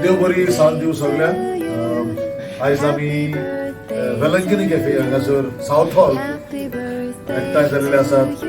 देव बरी साथ दिवं सगळ्यांक. आयज आमी वेलंकनी कॅफे हांगासर साऊथ हॉल एकठांय जाल्ले आसात.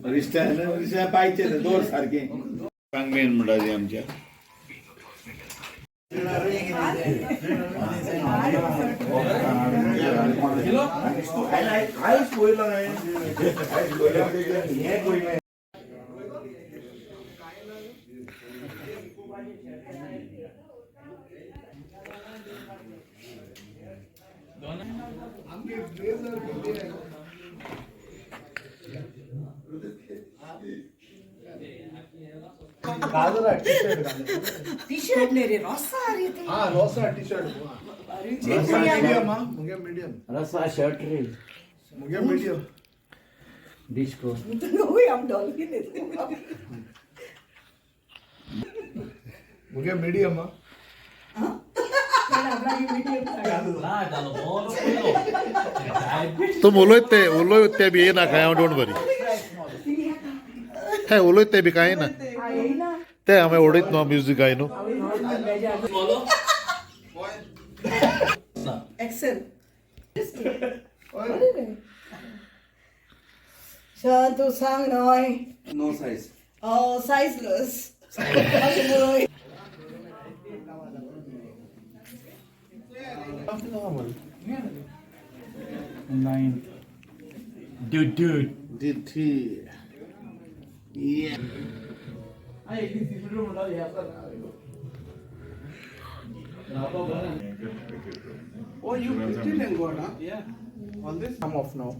रिश्ता पाहिजे दोर सारखे मेन म्हणटात आमच्या टी-शर्ट ले रे रोसा आ रही थी. हाँ रोसा टी-शर्ट मीडियम रसा शर्ट रे मुगे मीडियम डिस्को तो वही हम डॉल के लेते मुगे मीडियम हां आपला ये मीडियम तुम उलोय ते भी ना काय डोंट वरी है उलोय ते भी काय ना ते हमें ओडित नो म्यूजिक आई नो एक्सेल Satu sang noi. No size Oh, sizeless. Nine. Dude. did he yeah Oh, you still in Goa? Yeah. On this? I'm off now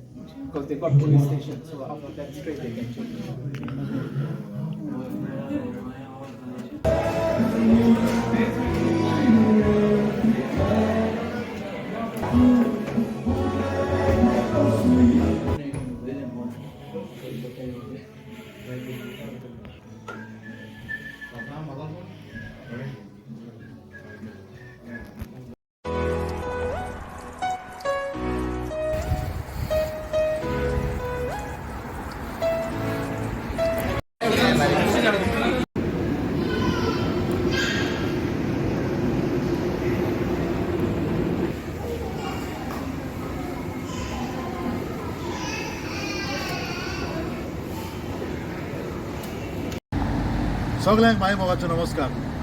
because they got police station. So after that, straight they can change. सगळ्यांक माय मोगाचो नमस्कार.